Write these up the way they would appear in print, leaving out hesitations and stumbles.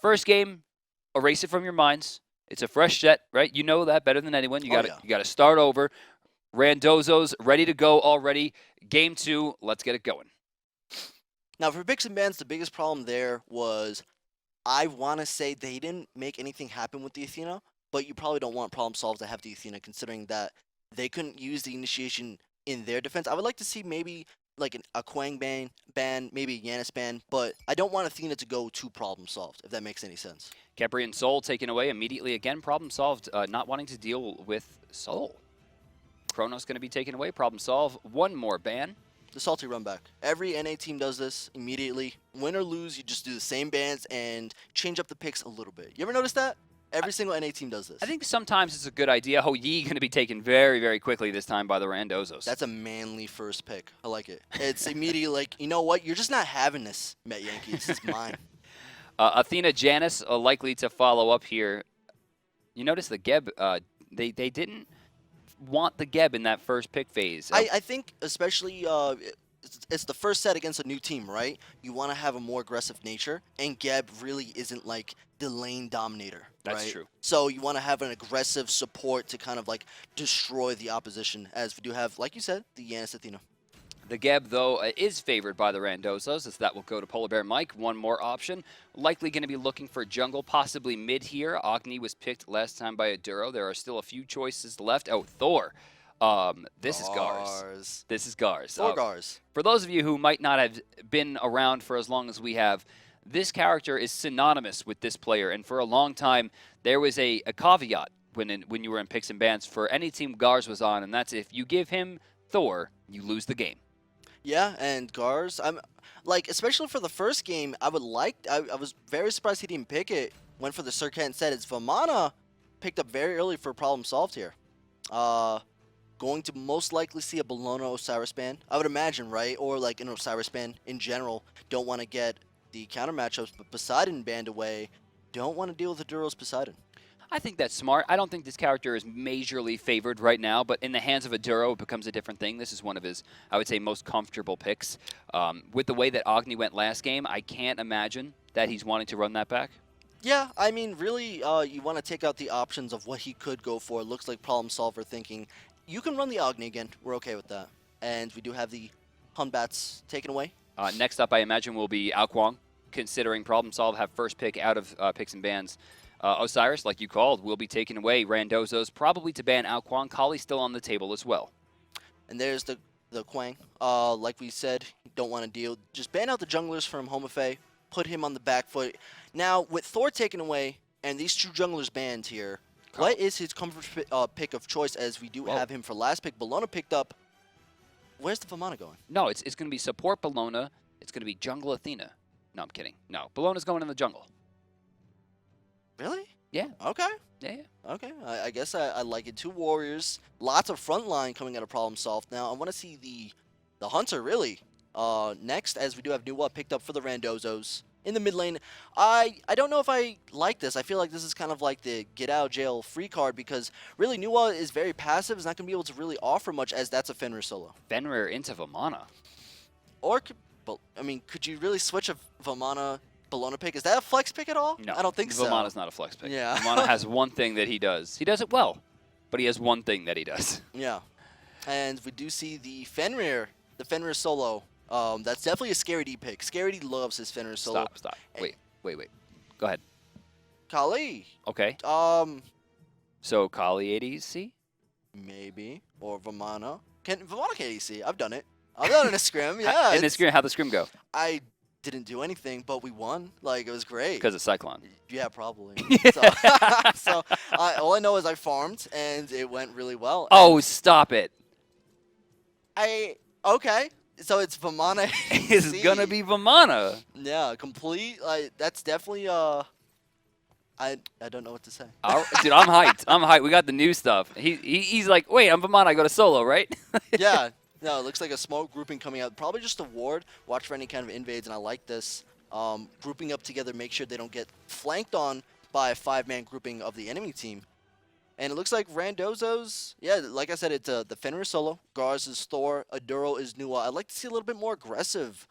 First game, erase it from your minds. It's a fresh set, right? You know that better than anyone. You got to start over. Randozos ready to go already. Game 2, let's get it going. Now, for picks and bans, the biggest problem there was I want to say they didn't make anything happen with the Athena, but you probably don't want problem solve to have the Athena, considering that they couldn't use the initiation in their defense. I would like to see maybe like a Quang ban, maybe a Janus ban, but I don't want Athena to go to problem solved, if that makes any sense. Keprian Soul taken away immediately. Again, problem solved, not wanting to deal with Soul. Chronos going to be taken away. Problem solve. One more ban. The salty run back. Every NA team does this immediately. Win or lose, you just do the same bans and change up the picks a little bit. You ever notice that? Every single NA team does this. I think sometimes it's a good idea. Yi going to be taken very, very quickly this time by the Randozos. That's a manly first pick. I like it. It's immediately like, you know what? You're just not having this, Metyankey. This is mine. Athena, Janus likely to follow up here. You notice the Geb, they didn't want the Geb in that first pick phase. I think especially it's the first set against a new team, right? You want to have a more aggressive nature, and Geb really isn't like the lane dominator. That's right? true. So you want to have an aggressive support to kind of like destroy the opposition, as we do have, like you said, the Janus Athena. The Geb, though, is favored by the Randozos, as that will go to PolarBearMike. One more option. Likely going to be looking for jungle, possibly mid here. Agni was picked last time by Aduro. There are still a few choices left. Oh, Thor. This is Garz. This is Garz. Thor Garz. For those of you who might not have been around for as long as we have, this character is synonymous with this player. And for a long time, there was a caveat when you were in picks and bans for any team Garz was on, and that's if you give him Thor, you lose the game. Yeah, and Garz, I'm like, especially for the first game, I was very surprised he didn't pick it. Went for the Circuit and said it's Vamana, picked up very early for problem solved here. Going to most likely see a Bellona Osiris ban, I would imagine, right? Or like an Osiris ban in general. Don't want to get the counter matchups, but Poseidon banned away. Don't want to deal with Aduro's Poseidon. I think that's smart. I don't think this character is majorly favored right now, but in the hands of Aduro, it becomes a different thing. This is one of his, I would say, most comfortable picks. With the way that Agni went last game, I can't imagine that he's wanting to run that back. Yeah, I mean, really, you want to take out the options of what he could go for. It looks like problem solver thinking, you can run the Agni again. We're okay with that. And we do have the Hunbats taken away. Next up, I imagine, will be Alquang, considering problem solve have first pick out of picks and bans. Osiris, like you called, will be taken away. Randozos probably to ban Alquang. Kali still on the table as well. And there's the Quang. Like we said, don't want to deal. Just ban out the junglers from Homiefe. Put him on the back foot. Now, with Thor taken away and these two junglers banned here, what is his comfort pick of choice, as we do have him for last pick? Bellona picked up. Where's the Vamana going? No, it's going to be support Bellona. It's going to be jungle Athena. No, I'm kidding. No, Bellona's going in the jungle. Really? Yeah. Okay. Yeah. Okay. I guess I like it. Two warriors. Lots of front line coming out of problem solved. Now, I want to see the Hunter, really. Next, as we do have Nuwa picked up for the Randozos. In the mid lane, I don't know if I like this. I feel like this is kind of like the get out of jail free card, because really Nuwa is very passive. Is not going to be able to really offer much, as that's a Fenrir solo. Fenrir into Vamana. Or, I mean, could you really switch a Vamana Bellona pick? Is that a flex pick at all? No, I don't think so. Vamana's not a flex pick. Yeah. Vamana has one thing that he does. He does it well, but he has one thing that he does. Yeah. And we do see the Fenrir solo. That's definitely a Scary D pick. Scary D loves his Fenrir solo. Stop. Wait. Go ahead. Kali. Okay. So Kali ADC? Maybe. Or Vamana. Vamana can ADC. I've done it. I've done it in a scrim. Yeah. In the scrim, how'd the scrim go? I didn't do anything, but we won. Like, it was great. Because of Cyclone. Yeah, probably. So all I know is I farmed, and it went really well. Oh, stop it. Okay. So it's Vamana. It's going to be Vamana. Yeah, complete. That's definitely, I don't know what to say. Dude, I'm hyped. We got the new stuff. He's like, wait, I'm Vamana. I go to solo, right? Yeah. No, it looks like a small grouping coming out. Probably just a ward. Watch for any kind of invades, and I like this. Grouping up together, make sure they don't get flanked on by a 5-man grouping of the enemy team. And it looks like Randozos, yeah, like I said, it's the Fenrir solo. Garz is Thor. Aduro is Nuwa. I'd like to see a little bit more aggressive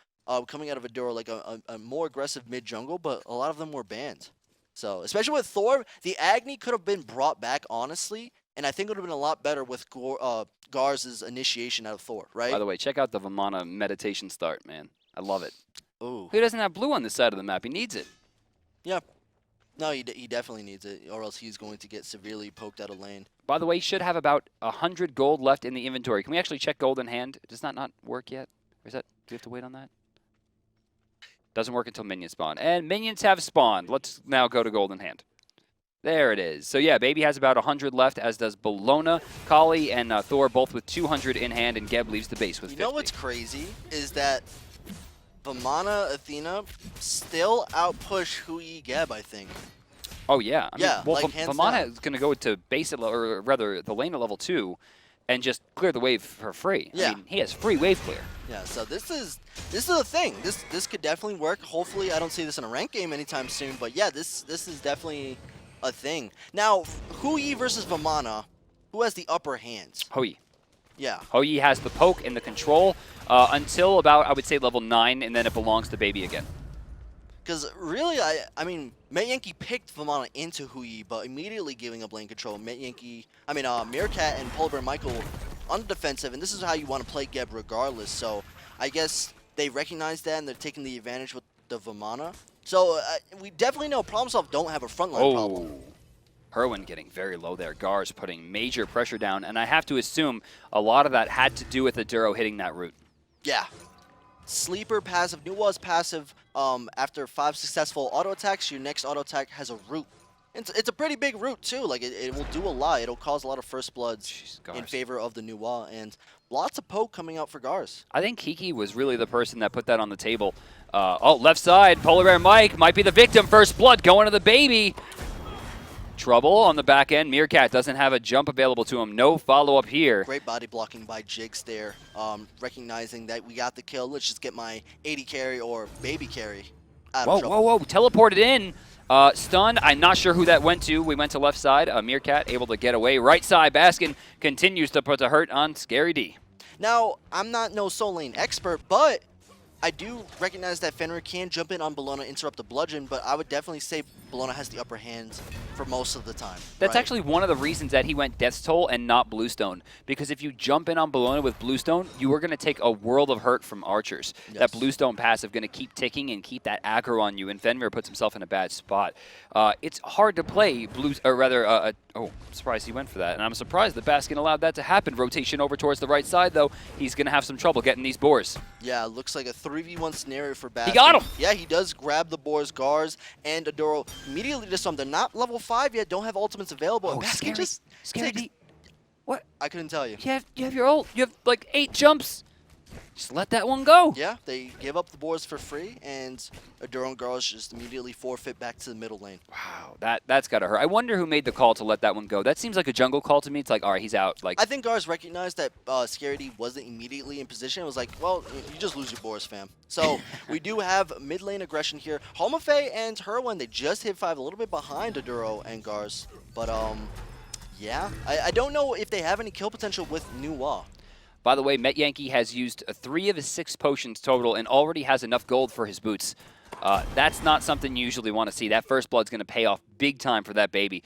coming out of Adora, like a more aggressive mid jungle, but a lot of them were banned. So, especially with Thor, the Agni could have been brought back, honestly, and I think it would have been a lot better with Garz's initiation out of Thor, right? By the way, check out the Vamana meditation start, man. I love it. Ooh. Who doesn't have blue on this side of the map? He needs it. Yeah. No, he definitely needs it, or else he's going to get severely poked out of lane. By the way, he should have about 100 gold left in the inventory. Can we actually check gold in hand? Does that not work yet? Or is that, do we have to wait on that? Doesn't work until minions spawn. And minions have spawned. Let's now go to gold in hand. There it is. So yeah, Baby has about 100 left, as does Bellona, Kali, and Thor, both with 200 in hand, and Geb leaves the base with 50. You know what's crazy is that Vamana, Athena still outpush Hui Geb, I think. Oh yeah. I mean, well, like hands Vamana down. is going to go to base at or rather the lane at level 2, and just clear the wave for free. Yeah. I mean, he has free wave clear. Yeah, so this is a thing. This could definitely work. Hopefully, I don't see this in a ranked game anytime soon. But yeah, this is definitely a thing. Now, Hui versus Vamana, who has the upper hand? Hoi. Yeah. Hoi has the poke and the control until about, I would say, level 9, and then it belongs to Baby again. Because really, I mean, Metyankey picked Vamana into Hui, but immediately giving up lane control. Meerkat and PolarBearMike on the defensive, and this is how you want to play Geb regardless. So I guess they recognize that, and they're taking the advantage with the Vamana. So we definitely know ProblemSolve don't have a frontline problem. Hurriwind getting very low there. Garz putting major pressure down, and I have to assume a lot of that had to do with Aduro hitting that root. Yeah. Sleeper passive, Nuwa's passive, after 5 successful auto attacks, your next auto attack has a root. It's a pretty big root too, like it will do a lot. It'll cause a lot of first bloods in favor of the Nuwa, and lots of poke coming out for Garz. I think Kiki was really the person that put that on the table. Oh, left side, PolarBearMike might be the victim. First blood going to the Baby. Trouble on the back end. Meerkat doesn't have a jump available to him. No follow-up here. Great body blocking by Jigz there, recognizing that we got the kill. Let's just get my 80 carry or Baby carry out of trouble. Whoa. Teleported in. Stunned. I'm not sure who that went to. We went to left side. Meerkat able to get away. Right side, Baskin continues to put the hurt on Scary D. Now, I'm not no soul lane expert, but I do recognize that Fenrir can jump in on Bellona, interrupt the bludgeon, but I would definitely say Bellona has the upper hand for most of the time. That's actually one of the reasons that he went Death's Toll and not Bluestone. Because if you jump in on Bellona with Bluestone, you are going to take a world of hurt from archers. Yes. That Bluestone passive going to keep ticking and keep that aggro on you, and Fenrir puts himself in a bad spot. It's hard to play oh, I'm surprised he went for that. And I'm surprised that Baskin allowed that to happen. Rotation over towards the right side, though. He's going to have some trouble getting these boars. Yeah, looks like a 3v1 scenario for Baskin. He got him! Yeah, he does grab the boars. Garz and Adoro immediately just They're not level 5 yet, don't have ultimates available. Oh, Baskin just takes... What? I couldn't tell you. You have your ult. You have like 8 jumps. Just let that one go. Yeah, they give up the boards for free, and Adoro and Garz just immediately forfeit back to the middle lane. Wow, that's gotta hurt. I wonder who made the call to let that one go. That seems like a jungle call to me. It's like, all right, he's out. Like, I think Garz recognized that Scaredy wasn't immediately in position. It was like, well, you just lose your boars, fam. So we do have mid lane aggression here. Homiefe and Hurriwind, they just hit 5, a little bit behind Adoro and Garz. But yeah, I don't know if they have any kill potential with Nuwa. By the way, Metyankey has used 3 of his 6 potions total and already has enough gold for his boots. That's not something you usually want to see. That first blood's going to pay off big time for that Baby.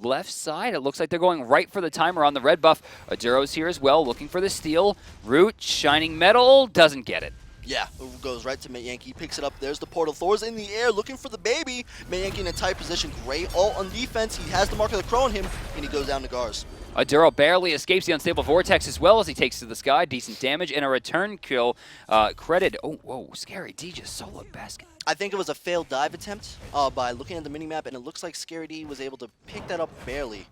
Left side, it looks like they're going right for the timer on the red buff. Aduro's here as well, looking for the steal. Root, shining metal, doesn't get it. Yeah, it goes right to Metyankey, picks it up. There's the portal. Thor's in the air looking for the Baby. Metyankey in a tight position. Great ult on defense. He has the Mark of the Crow on him, and he goes down to Garz. Aduro barely escapes the unstable vortex as well as he takes to the sky. Decent damage and a return kill. Credit. Oh, whoa, Scary D just soloed Baskin. I think it was a failed dive attempt by looking at the minimap, and it looks like Scary D was able to pick that up barely.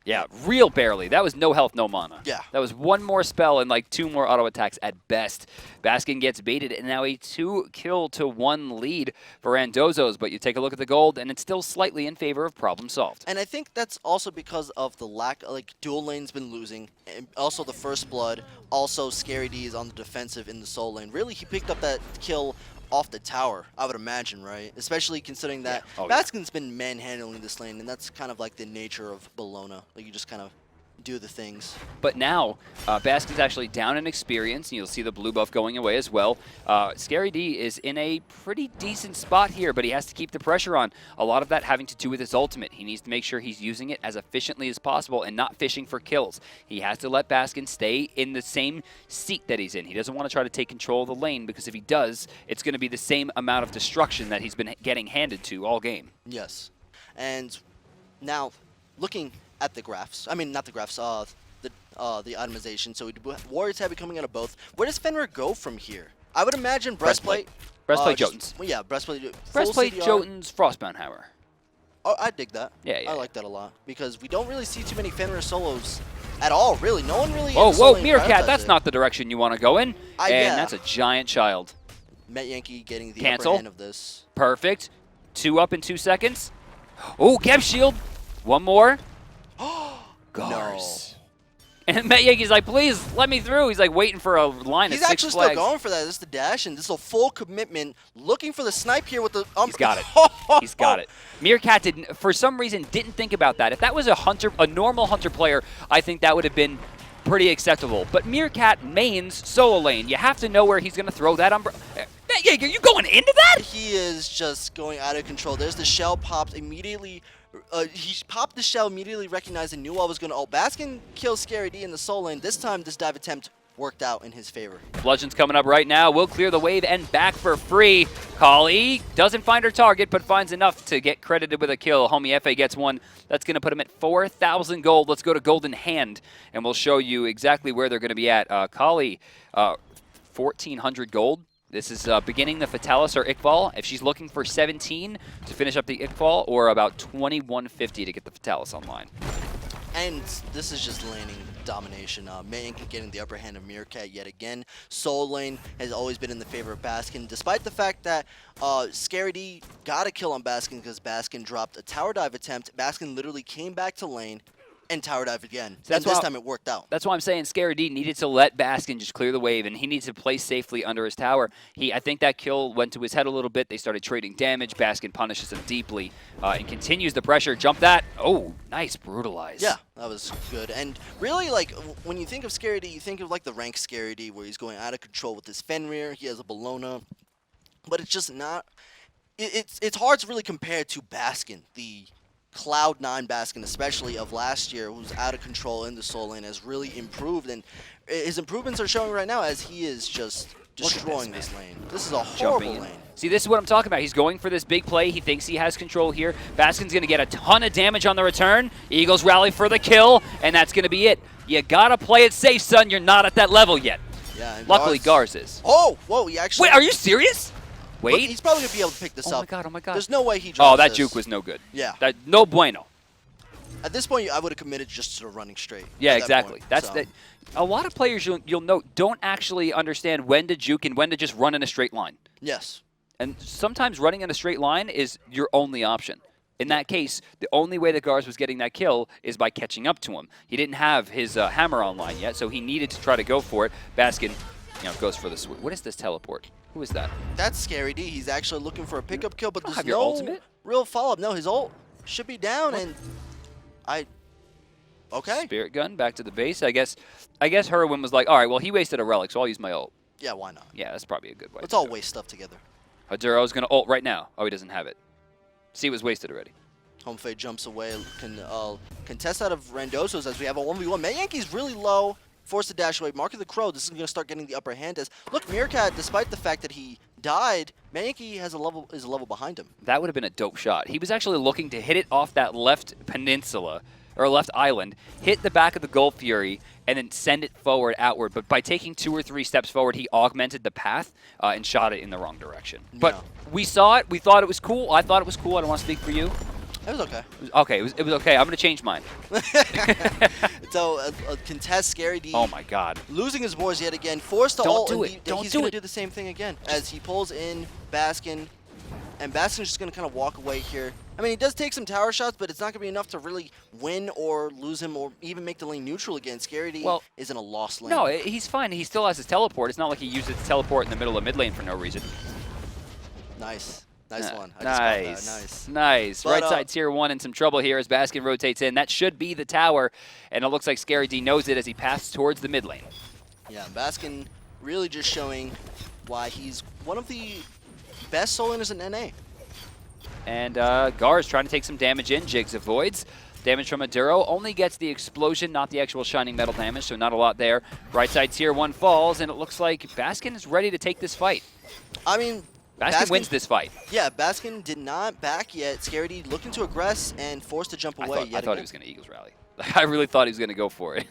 Yeah, real barely. That was no health, no mana. Yeah. That was 1 more spell and like 2 more auto attacks at best. Baskin gets baited, and now a 2-kill-to-1 lead for Randozos. But you take a look at the gold, and it's still slightly in favor of problem solved. And I think that's also because of the lack, like, dual lane's been losing, and also the first blood. Also, Scary D is on the defensive in the soul lane. Really, he picked up that kill off the tower, I would imagine, right? Especially considering that Baskin's been manhandling this lane, and that's kind of like the nature of Bellona. Like, you just kind of do the things. But now, Baskin's actually down in experience, and you'll see the blue buff going away as well. Scary D is in a pretty decent spot here, but he has to keep the pressure on. A lot of that having to do with his ultimate. He needs to make sure he's using it as efficiently as possible and not fishing for kills. He has to let Baskin stay in the same seat that he's in. He doesn't want to try to take control of the lane, because if he does, it's going to be the same amount of destruction that he's been getting handed to all game. Yes. And now, looking at the graphs, I mean, not the graphs, the itemization. So Warriors heavy coming out of both. Where does Fenrir go from here? I would imagine breastplate. Breastplate Jotuns. Well, yeah, breastplate. Breastplate Jotuns, Frostbound Hammer. Oh, I dig that. Yeah, yeah. I like that a lot, because we don't really see too many Fenrir solos at all, really. No one really. Whoa, Meerkat, that's not the direction you want to go in. And yeah. that's a giant child. Metyankey getting the Cancel. upper hand of this. Perfect. 2 up in 2 seconds. Oh, Geb Shield. One more. Garz. And Metyanky's like, please, let me through. He's like waiting for a line of 6 flags. He's actually still going for that. This is the dash, and this is a full commitment. Looking for the snipe here with the... He's got it. He's got it. Meerkat, for some reason, didn't think about that. If that was a normal Hunter player, I think that would have been pretty acceptable. But Meerkat mains solo lane. You have to know where he's going to throw that umbrella. Metyankey, are you going into that? He is just going out of control. There's the shell popped immediately. He popped the shell immediately, recognized and knew what was going to ult. Baskin kills Scary D in the soul lane. This time, this dive attempt worked out in his favor. Bludgeon's coming up right now. Will clear the wave and back for free. Kali doesn't find her target, but finds enough to get credited with a kill. Homiefe gets one. That's going to put him at 4,000 gold. Let's go to Golden Hand, and we'll show you exactly where they're going to be at. Kali, 1,400 gold. This is beginning the Fatalis or Iqbal. If she's looking for 17 to finish up the Iqbal, or about 2150 to get the Fatalis online. And this is just laning domination. Metyankey getting the upper hand of Meerkat yet again. Soul lane has always been in the favor of Baskin, despite the fact that Scary D got a kill on Baskin because Baskin dropped a tower dive attempt. Baskin literally came back to lane and tower dive again. So and this time it worked out. That's why I'm saying Scary D needed to let Baskin just clear the wave, and he needs to play safely under his tower. I think that kill went to his head a little bit. They started trading damage. Baskin punishes him deeply and continues the pressure. Jump that. Oh, nice brutalize. Yeah, that was good. And really, like, when you think of Scary D, you think of like the rank Scary D, where he's going out of control with his Fenrir. He has a Bellona, but it's just not. It's hard to really compare to Baskin, the Cloud9 Baskin, especially of last year, who's out of control in the soul lane, has really improved, and his improvements are showing right now as he is just destroying this lane. This is a horrible lane. See, this is what I'm talking about. He's going for this big play. He thinks he has control here. Baskin's going to get a ton of damage on the return. Eagles rally for the kill, and that's going to be it. You got to play it safe, son. You're not at that level yet. Yeah. Luckily, Garz is. Oh, whoa, he actually... Wait, are you serious? Wait. Look, he's probably going to be able to pick this up. Oh, my God, oh, my God. There's no way he drops that this. juke was no good. Yeah. No bueno. At this point, I would have committed just to running straight. Yeah, exactly. That's a lot of players you'll note don't actually understand when to juke and when to just run in a straight line. Yes. And sometimes running in a straight line is your only option. In that case, the only way that Garz was getting that kill is by catching up to him. He didn't have his hammer online yet, so he needed to try to go for it. Baskin, goes for the what is this teleport? Who is that? That's Scary D. He's actually looking for a pickup kill, but there's no ultimate? Real follow-up. No, his ult should be down, and okay. Spirit gun back to the base. I guess Hurriwind was like, all right, well, he wasted a relic, so I'll use my ult. Yeah, why not? Yeah, that's probably a good way. Let's all waste stuff together. Haduro's going to ult right now. Oh, he doesn't have it. See, it was wasted already. Homiefe jumps away, can contest out of Randozos as we have a 1v1. Metyankey's really low, forced to dash away. Mark of the Crow, this is going to start getting the upper hand as, look, Meerkat, despite the fact that he died, Metyankey is a level behind him. That would have been a dope shot. He was actually looking to hit it off that left peninsula, or left island, hit the back of the Gold Fury, and then send it forward, outward. But by taking 2 or 3 steps forward, he augmented the path and shot it in the wrong direction. No. But we saw it. We thought it was cool. I thought it was cool. I don't want to speak for you. It was okay. It was okay. I'm going to change mine. So, a contest, Scary D. Oh, my God. Losing his boys yet again. Forced to ult. Don't do it. He's going to do the same thing again as he pulls in Baskin. And Baskin's just going to kind of walk away here. I mean, he does take some tower shots, but it's not going to be enough to really win or lose him or even make the lane neutral again. Scary D is in a lost lane. No, he's fine. He still has his teleport. It's not like he uses his teleport in the middle of mid lane for no reason. Nice. Nice one. I just caught Nice. that. Nice. Nice. But, Right side tier 1 in some trouble here as Baskin rotates in. That should be the tower, and it looks like Scary D knows it as he passes towards the mid lane. Yeah, Baskin really just showing why he's one of the best solo laners in NA. And Garz trying to take some damage in. Jigz avoids. Damage from Aduro only gets the explosion, not the actual shining metal damage, so not a lot there. Right side tier 1 falls, and it looks like Baskin is ready to take this fight. I mean, Baskin wins this fight. Yeah, Baskin did not back yet. Scary D looking to aggress and forced to jump away. I thought he was going to Eagles rally. I really thought he was going to go for it.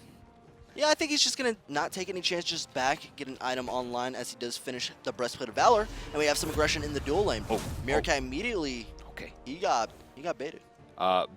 Yeah, I think he's just going to not take any chance, just back, get an item online as he does finish the Breastplate of Valor, and we have some aggression in the dual lane. Meerkat immediately, he got baited.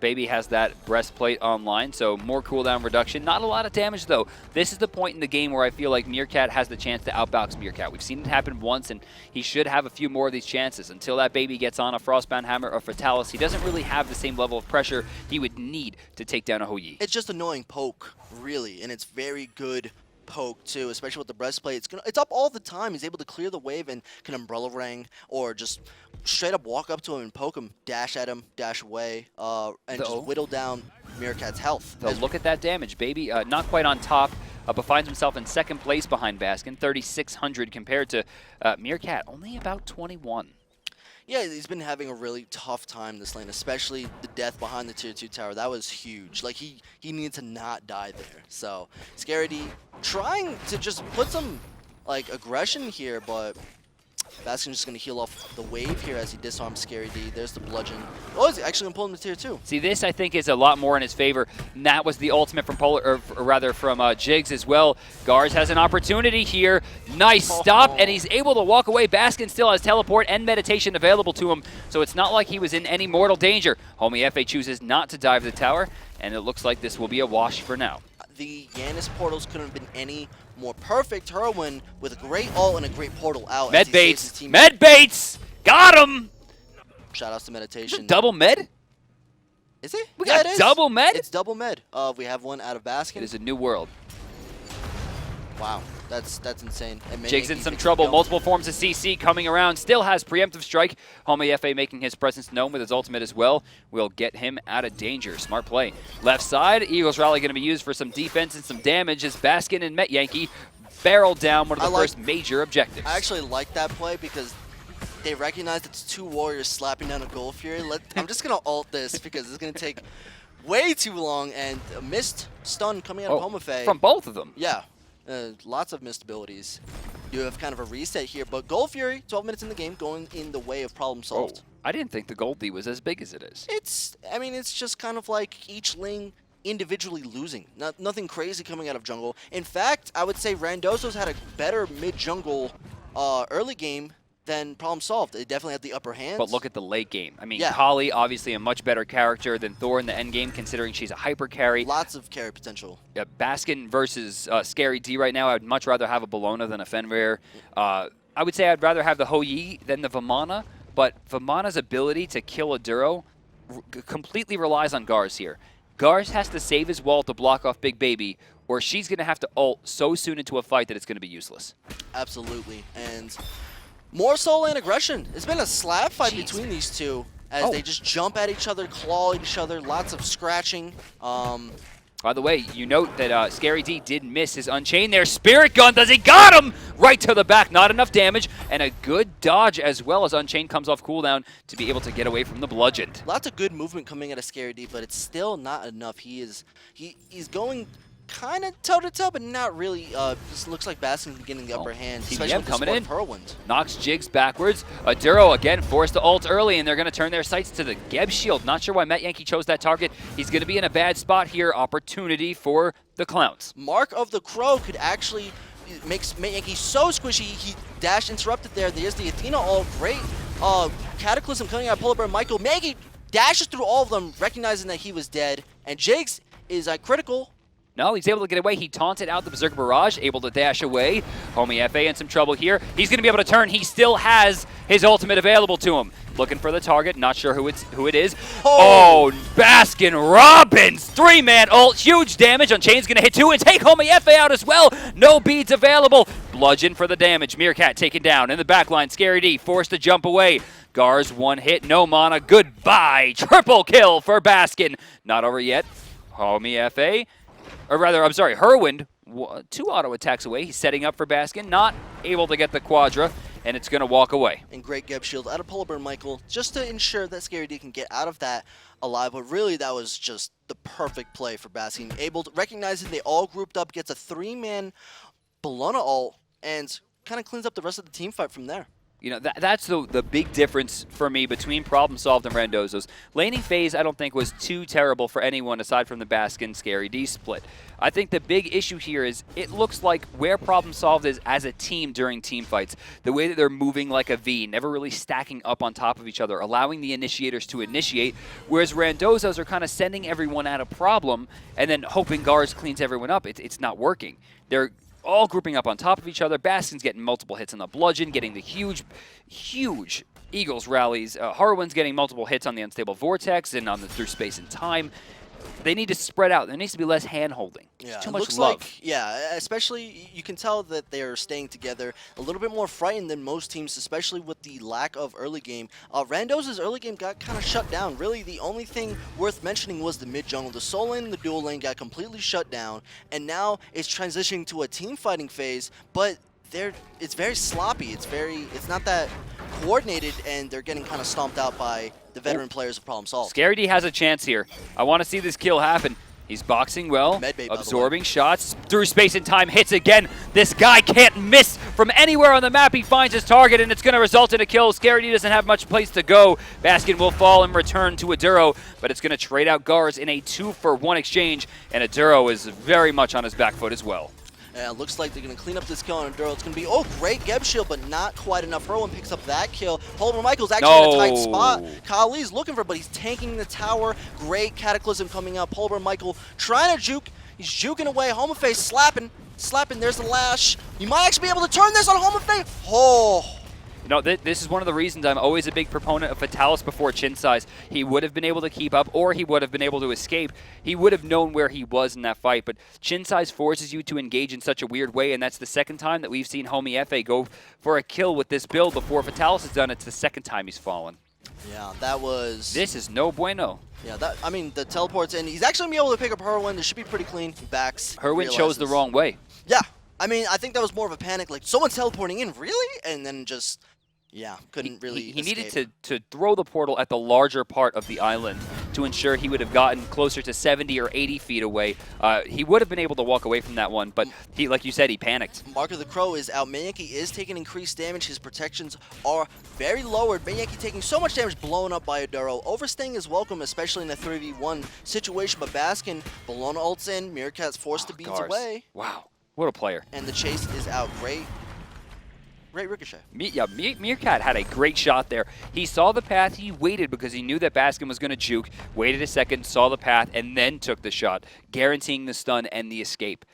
Baby has that breastplate online, so more cooldown reduction. Not a lot of damage, though. This is the point in the game where I feel like Meerkat has the chance to outbox Meerkat. We've seen it happen once, and he should have a few more of these chances. Until that Baby gets on a Frostbound Hammer or Fatalis, he doesn't really have the same level of pressure he would need to take down a Houyi. It's just annoying poke, really, and it's very good poke too, especially with the breastplate. It's up all the time. He's able to clear the wave and can umbrella ring or just straight up walk up to him and poke him, dash at him, dash away, and just whittle down Meerkat's health. Look at that damage, Baby. Not quite on top, but finds himself in second place behind Baskin, 3,600 compared to Meerkat, only about 21. Yeah, he's been having a really tough time this lane, especially the death behind the tier 2 tower. That was huge. Like, he needed to not die there. So, Scary D trying to just put some, like, aggression here, but Baskin's just going to heal off the wave here as he disarms Scary D. There's the bludgeon. Oh, he's actually going to pull him to tier 2. See, this, I think, is a lot more in his favor. And that was the ultimate from Jigz as well. Garz has an opportunity here. Nice stop, and he's able to walk away. Baskin still has teleport and meditation available to him, so it's not like he was in any mortal danger. Homiefe chooses not to dive the tower, and it looks like this will be a wash for now. The Janus portals couldn't have been any more perfect. Hurriwind with a great ult and a great portal out. Med baits! Med baits! Got him! Shout outs to meditation. Double med? Is it? We got double med? It's double med. We have one out of Baskin. It is a new world. Wow, that's insane. Jigz in some trouble. Multiple forms of CC coming around. Still has preemptive strike. Homiefe making his presence known with his ultimate as well. Will get him out of danger. Smart play. Left side, Eagles Rally going to be used for some defense and some damage as Baskin and Metyankey barrel down one of the first major objectives. I actually like that play because they recognize it's two warriors slapping down a Gold Fury. I'm just going to ult this because it's going to take way too long, and a missed stun coming out of Homiefe. From both of them. Yeah. Lots of missed abilities. You have kind of a reset here, but Gold Fury, 12 minutes in the game, going in the way of problem solved. I didn't think the Goldie was as big as it is. I mean, it's just kind of like each lane individually losing. Nothing crazy coming out of jungle. In fact, I would say Randozos had a better mid-jungle early game than problem solved. They definitely had the upper hand. But look at the late game. I mean, Kali, obviously a much better character than Thor in the end game, considering she's a hyper carry. Lots of carry potential. Baskin versus Scary D right now, I'd much rather have a Bellona than a Fenrir. I would say I'd rather have the Houyi than the Vamana, but Vamana's ability to kill a Duro completely relies on Garz here. Garz has to save his wall to block off Big Baby, or she's going to have to ult so soon into a fight that it's going to be useless. Absolutely. And more solo lane aggression. It's been a slap fight between these two as they just jump at each other, claw each other, lots of scratching. By the way, you note that Scary D did miss his Unchained there. Spirit Gun does he got him right to the back. Not enough damage, and a good dodge as well as Unchained comes off cooldown to be able to get away from the bludgeoned. Lots of good movement coming out of Scary D, but it's still not enough. He's going kind of toe-to-toe, but not really. Just looks like Baskin's getting the upper hand, especially with the coming in. Hurriwind. Knocks Jigz backwards. Aduro again forced to ult early, and they're going to turn their sights to the Geb shield. Not sure why Metyankey chose that target. He's going to be in a bad spot here. Opportunity for the Clowns. Mark of the Crow could actually make Metyankey so squishy. He dash interrupted there. There's the Athena ult. Great Cataclysm coming out of PolarBearMike. Metyankey dashes through all of them, recognizing that he was dead, and Jigz is critical. No, he's able to get away. He taunted out the Berserker Barrage, able to dash away. Homiefe in some trouble here. He's going to be able to turn. He still has his ultimate available to him. Looking for the target. Not sure who it is. Oh, Baskin Robbins. 3-man ult. Huge damage. Unchained's going to hit 2 and take Homiefe out as well. No beads available. bludgeon for the damage. Meerkat taken down in the backline. Scary D forced to jump away. Garz, one hit, no mana, goodbye. Triple kill for Baskin. Not over yet. Homiefe, or rather, I'm sorry, Hurriwind, 2 auto attacks away. He's setting up for Baskin, not able to get the Quadra, and it's going to walk away. And great Geb shield out of PolarBearMike just to ensure that Scary D can get out of that alive. But really, that was just the perfect play for Baskin. Able to, recognizing they all grouped up, gets a 3-man Bellona ult, and kind of cleans up the rest of the team fight from there. You know, that's the big difference for me between Problem Solved and Randozos. Laning phase, I don't think, was too terrible for anyone aside from the Baskin Scary D split. I think the big issue here is it looks like where Problem Solved is as a team during team fights, the way that they're moving like a V, never really stacking up on top of each other, allowing the initiators to initiate, whereas Randozos are kind of sending everyone at a problem and then hoping Garz cleans everyone up. It's not working. They're all grouping up on top of each other. Baskin's getting multiple hits on the bludgeon, getting the huge Eagles rallies. Hurriwind's getting multiple hits on the unstable vortex and on the through space and time. They need to spread out. There needs to be less hand-holding. Yeah, too it much looks love. like, yeah, especially you can tell that they're staying together a little bit more frightened than most teams, especially with the lack of early game. Randozos' early game got kind of shut down. Really, the only thing worth mentioning was the mid jungle. The soul lane and the dual lane got completely shut down, and now it's transitioning to a team fighting phase, but it's very sloppy. It's not that coordinated, and they're getting kind of stomped out by the veteran players of Problem Solved. Scary D has a chance here. I want to see this kill happen. He's boxing well, Medbait, absorbing shots, through space and time, hits again. This guy can't miss from anywhere on the map. He finds his target, and it's going to result in a kill. Scary D doesn't have much place to go. Baskin will fall and return to Aduro, but it's going to trade out Garz in a 2-for-1 exchange, and Aduro is very much on his back foot as well. Looks like they're going to clean up this kill on Aduro. It's going to be, great Geb shield, but not quite enough. Hurriwind picks up that kill. PolarBearMike's actually in a tight spot. Kali's looking for it, but he's tanking the tower. Great Cataclysm coming out. PolarBearMike trying to juke. He's juking away. Homiefe slapping. There's the lash. You might actually be able to turn this on Homiefe. Oh. No, this is one of the reasons I'm always a big proponent of Fatalis before chin size. He would have been able to keep up, or he would have been able to escape. He would have known where he was in that fight, but chin size forces you to engage in such a weird way, and that's the second time that we've seen Homiefe go for a kill with this build before Fatalis has done it. It's the second time he's fallen. Yeah, that was... This is no bueno. Yeah, the teleports in. He's actually going to be able to pick up Hurriwind. It should be pretty clean. He backs. Hurriwind chose the wrong way. Yeah, I mean, I think that was more of a panic, like, someone's teleporting in, really? And then just... Yeah, couldn't really He needed to throw the portal at the larger part of the island to ensure he would have gotten closer to 70 or 80 feet away. He would have been able to walk away from that one, but he, like you said, he panicked. Mark of the Crow is out. Metyankey is taking increased damage. His protections are very lowered. Metyankey taking so much damage, blown up by Aduro. Overstaying is welcome, especially in a 3v1 situation, but Baskin, Bellona ults in, Meerkat's forced to beats away. Wow, what a player. And the chase is out. Great ricochet. Meerkat had a great shot there. He saw the path, he waited because he knew that Baskin was going to juke, waited a second, saw the path, and then took the shot, guaranteeing the stun and the escape.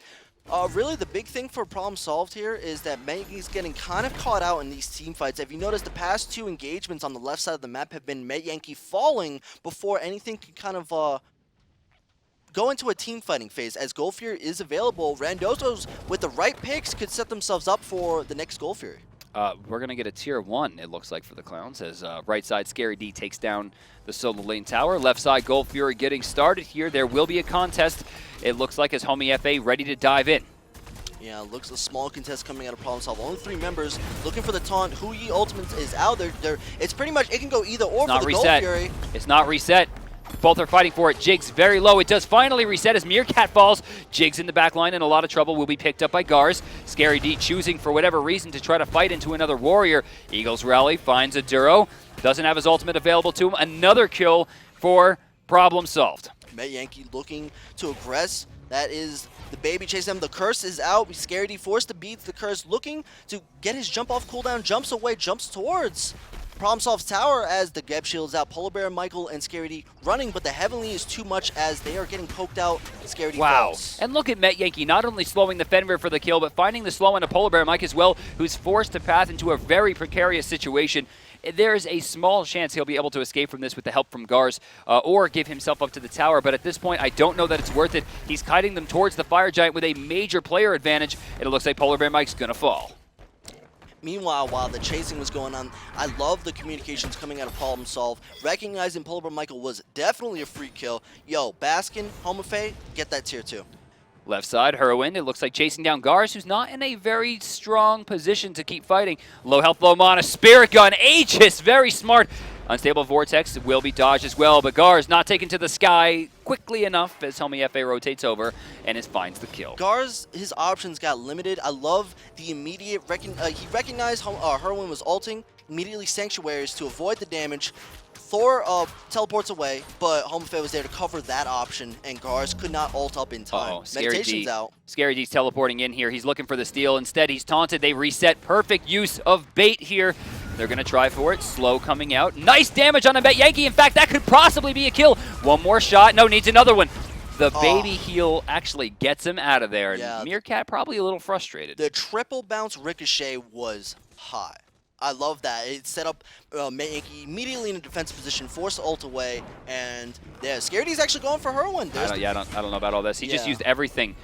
Really, the big thing for Problem Solved here is that Metyankey's getting kind of caught out in these team fights. If you notice, the past 2 engagements on the left side of the map have been Metyankey falling before anything can kind of go into a team fighting phase. As Gold Fury is available, Randozos, with the right picks, could set themselves up for the next Gold Fury. We're going to get a tier 1, it looks like, for the Clowns, as right side Scary D takes down the solo lane tower. Left side Gold Fury getting started here. There will be a contest, it looks like, as Homiefe ready to dive in. Yeah, looks a small contest coming out of Problem Solved. Only 3 members looking for the taunt. Huyi Ultimate is out there. It's pretty much, it can go either or for the Gold Fury. It's not reset. Both are fighting for it. Jigz very low. It does finally reset as Meerkat falls. Jigz in the back line in a lot of trouble, will be picked up by Garz. Scary D choosing for whatever reason to try to fight into another warrior. Eagles rally, finds Aduro. Doesn't have his ultimate available to him. Another kill for Problem Solved. Metyankey looking to aggress. That is the baby chasing him. The curse is out. Scary D forced to beat the curse, looking to get his jump off cooldown, jumps away, jumps towards Problem Solved's tower as the Geb shield's out. PolarBearMike and Scary D running, but the Heavenly is too much as they are getting poked out. Scary D falls. And look at Metyankey, not only slowing the Fenrir for the kill, but finding the slow on a PolarBearMike as well, who's forced to path into a very precarious situation. There's a small chance he'll be able to escape from this with the help from Garz or give himself up to the tower, but at this point, I don't know that it's worth it. He's kiting them towards the Fire Giant with a major player advantage, and it looks like PolarBearMike's going to fall. Meanwhile, while the chasing was going on, I love the communications coming out of Problem Solve. Recognizing PolarBearMike was definitely a free kill. Yo, Baskin, Homiefe, get that tier 2. Left side, Hurriwind, it looks like chasing down Garz, who's not in a very strong position to keep fighting. Low health, Vamana, Spirit Gun, Aegis, very smart. Unstable Vortex will be dodged as well, but Garz not taken to the sky quickly enough as Homiefe rotates over and finds the kill. Garz, his options got limited. I love the immediate, he recognized Hurriwind was ulting, immediately Sanctuaries to avoid the damage. Thor teleports away, but Homiefe was there to cover that option, and Garz could not ult up in time. Meditation's out. Scary D's teleporting in here. He's looking for the steal. Instead, he's taunted. They reset. Perfect use of bait here. They're going to try for it. Slow coming out. Nice damage on a Metyankey. In fact, that could possibly be a kill. One more shot. No, needs another one. The baby heal actually gets him out of there. Yeah. Meerkat probably a little frustrated. The triple bounce ricochet was hot. I love that. It set up Metyankey immediately in a defensive position, forced ult away, and yeah, Scary D's actually going for Hurriwind. I don't know about all this. He just used everything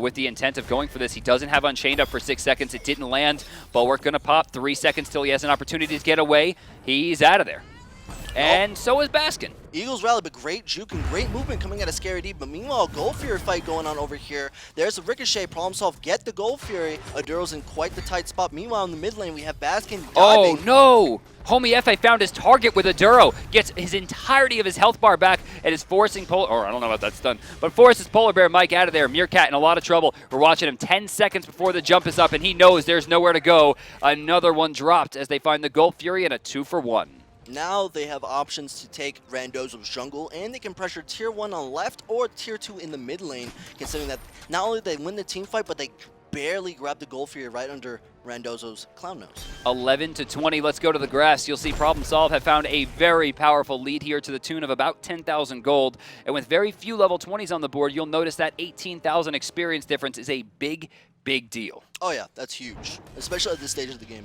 with the intent of going for this. He doesn't have Unchained up for 6 seconds. It didn't land. Bulwark going to pop. 3 seconds till he has an opportunity to get away. He's out of there. And so is Baskin. Eagles rally, but great juke and great movement coming out of Scary D. But meanwhile, Gold Fury fight going on over here. There's a Ricochet, Problem Solve, get the Gold Fury. Aduro's in quite the tight spot. Meanwhile, in the mid lane, we have Baskin diving. Oh, no! Homiefe found his target with Aduro, gets his entirety of his health bar back, and is forcing I don't know what that's done, but forces PolarBearMike out of there. Meerkat in a lot of trouble. We're watching him 10 seconds before the jump is up, and he knows there's nowhere to go. Another one dropped as they find the Gold Fury and a 2-for-1. Now they have options to take Randozos jungle, and they can pressure tier 1 on left or tier 2 in the mid lane, considering that not only they win the team fight, but they barely grab the Gold Fury right under Randozos' Clown Nose. 11-20, let's go to the grass. You'll see Problem Solve have found a very powerful lead here to the tune of about 10,000 gold. And with very few level 20s on the board, you'll notice that 18,000 experience difference is a big, big deal. Oh yeah, that's huge, especially at this stage of the game.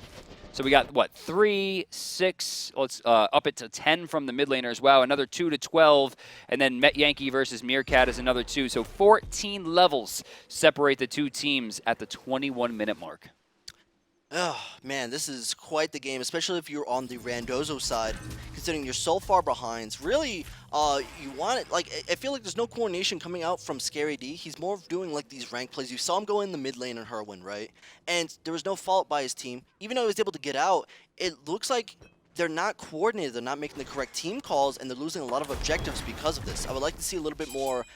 So we got, what, 3, 6, let's up it to 10 from the mid laners. Wow, another 2 to 12. And then Metyankey versus Meerkat is another 2. So 14 levels separate the two teams at the 21-minute mark. Oh, man, this is quite the game, especially if you're on the Randozo side, considering you're so far behind. Really, you want it, like, I feel like there's no coordination coming out from Scary D. He's more of doing, like, these rank plays. You saw him go in the mid lane and Hurriwind, right? And there was no fault by his team. Even though he was able to get out, it looks like they're not coordinated. They're not making the correct team calls, and they're losing a lot of objectives because of this. I would like to see a little bit more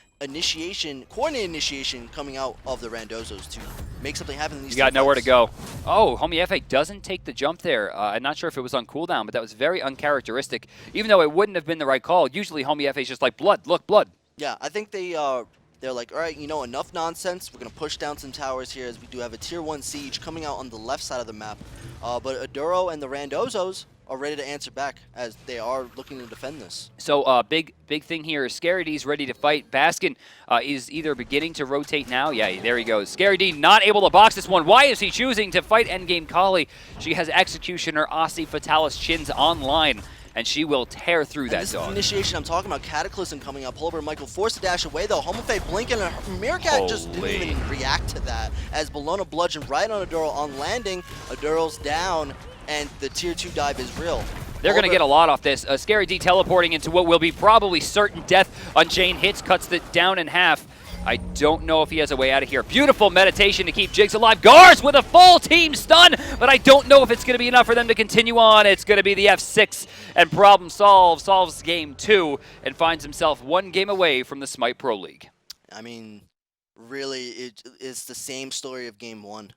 coordinated initiation coming out of the Randozos to make something happen in these. You got nowhere to go. Oh, Homiefe doesn't take the jump there. I'm not sure if it was on cooldown, but that was very uncharacteristic. Even though it wouldn't have been the right call. Usually Homiefe is just like, blood, look, blood. Yeah, I think they're like, all right, you know, enough nonsense. We're going to push down some towers here as we do have a tier 1 siege coming out on the left side of the map. But Aduro and the Randozos are ready to answer back as they are looking to defend this. So big thing here is Scary D's ready to fight. Baskin is either beginning to rotate now. Yeah, there he goes. Scary D not able to box this one. Why is he choosing to fight endgame Kali? She has Executioner, Aussie, Fatalis, Chins online, and she will tear through that this dog. Is the initiation I'm talking about. Cataclysm coming up. PolarBearMike forced to dash away though. Homiefe blinking, and Meerkat just didn't even react to that as Bellona bludgeoned right on Aduro on landing. Aduro's down, and the tier 2 dive is real. They're going to get a lot off this. Scary D teleporting into what will be probably certain death. Unchained hits, cuts it down in half. I don't know if he has a way out of here. Beautiful meditation to keep Jigz alive. Garz with a full team stun, but I don't know if it's going to be enough for them to continue on. It's going to be the F6, and Problem solves game 2 and finds himself 1 game away from the Smite Pro League. I mean, really, it's the same story of game 1.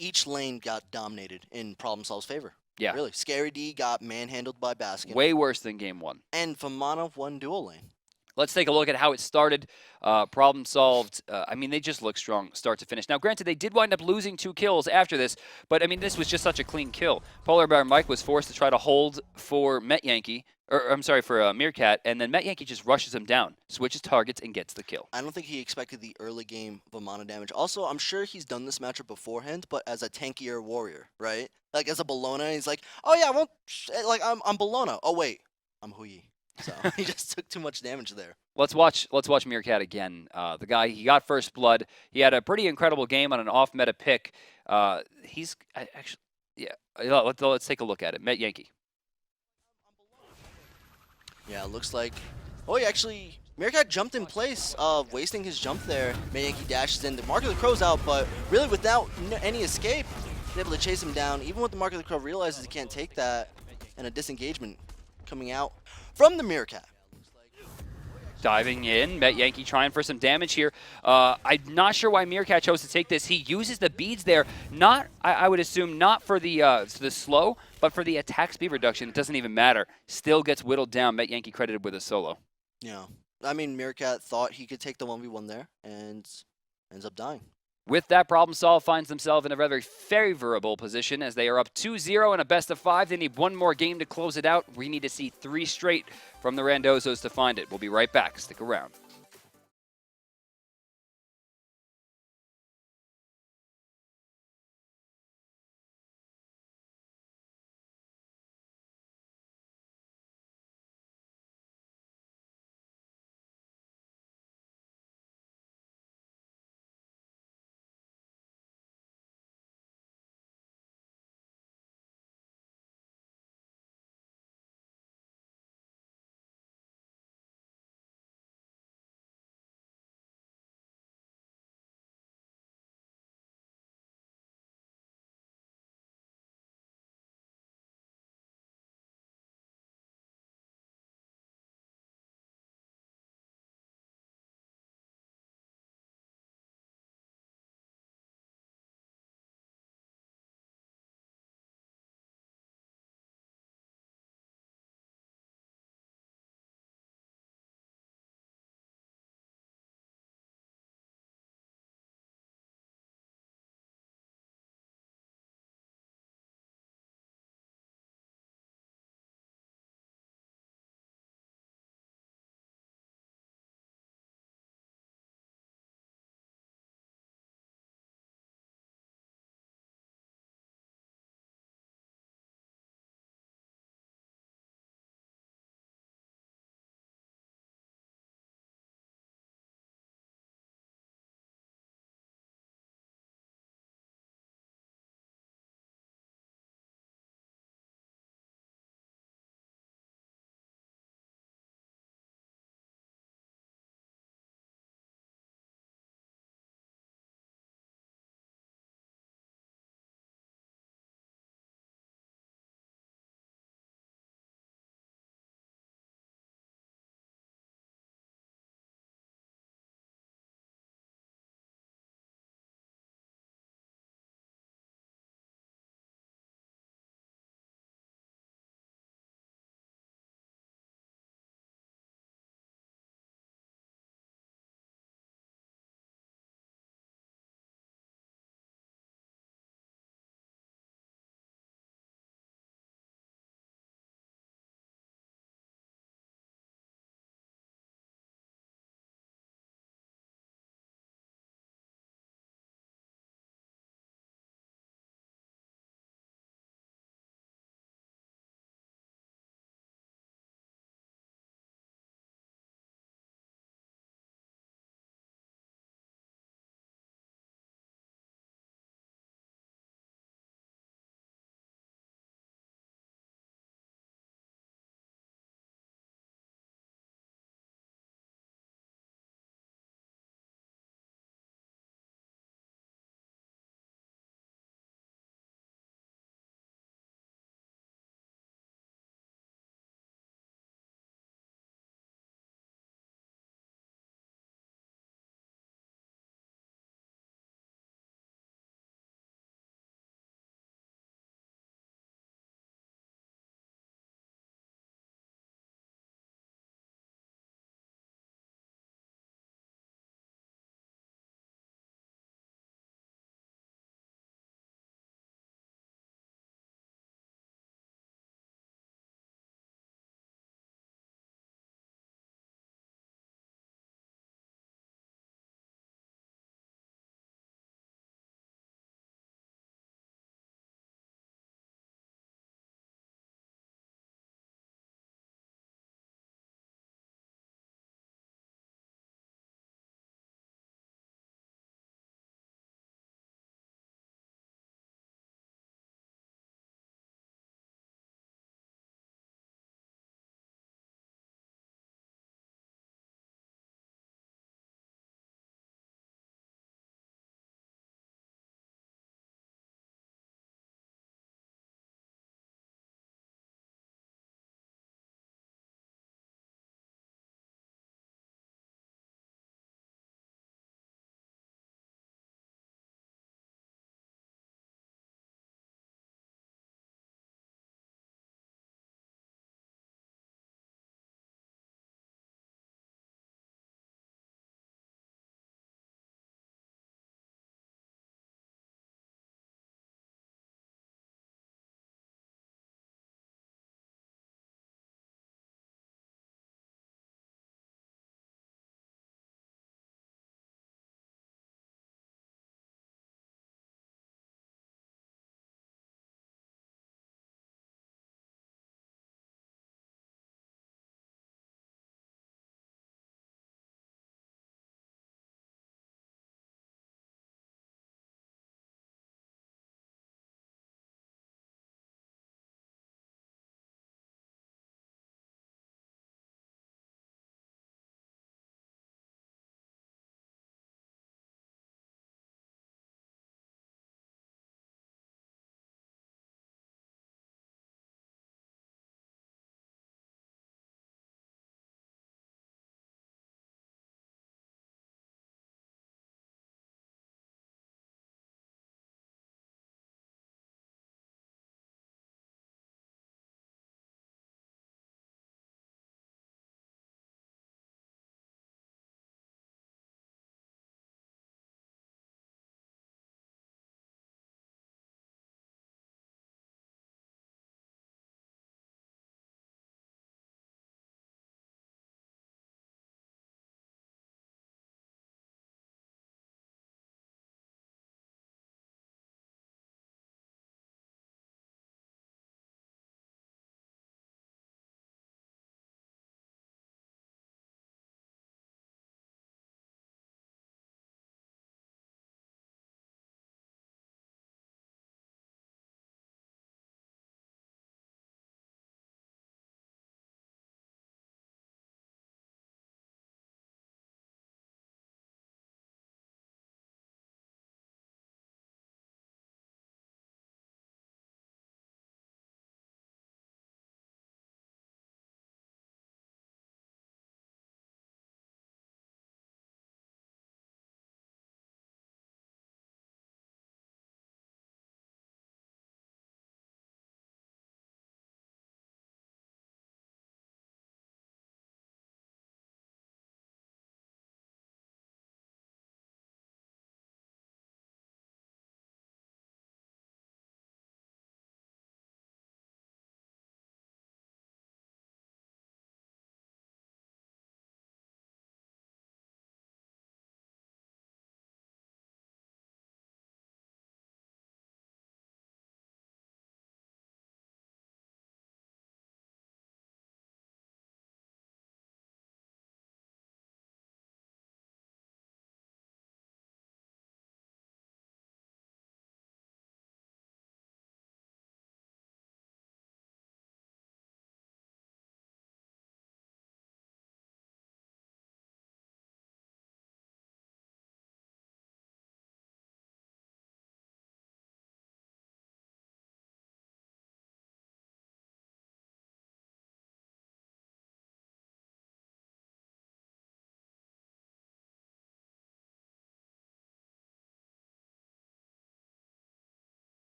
Each lane got dominated in Problem Solve's favor. Yeah. Really. Scary D got manhandled by Baskin. Way worse than game 1. And Vamana won dual lane. Let's take a look at how it started. Problem solved. I mean, they just look strong start to finish. Now, granted, they did wind up losing 2 kills after this, but I mean, this was just such a clean kill. PolarBearMike was forced to try to hold for Metyankey, or I'm sorry, for Meerkat, and then Metyankey just rushes him down, switches targets, and gets the kill. I don't think he expected the early game Vamana damage. Also, I'm sure he's done this matchup beforehand, but as a tankier warrior, right? Like as a Bellona, he's like, oh yeah, well, like I'm Bellona. Oh wait, I'm Hui. So he just took too much damage there. Let's watch Meerkat again. The guy, he got first blood. He had a pretty incredible game on an off-meta pick. He's actually, yeah. Let's take a look at it. Metyankey. Yeah, it looks like. Oh, he actually, Meerkat jumped in place, wasting his jump there. Metyankey dashes in. The Mark of the Crow's out, but really without any escape, he's able to chase him down. Even with the Mark of the Crow, realizes he can't take that, and a disengagement coming out from the Meerkat. Diving in, Metyankey trying for some damage here. I'm not sure why Meerkat chose to take this. He uses the beads there, not, I would assume, not for the slow, but for the attack speed reduction. It doesn't even matter. Still gets whittled down. Metyankey credited with a solo. Yeah. I mean, Meerkat thought he could take the 1v1 there, and ends up dying. With that, Problem Solve finds themselves in a very favorable position as they are up 2-0 in a best-of-5. They need one more game to close it out. We need to see 3 straight from the Randozos to find it. We'll be right back. Stick around.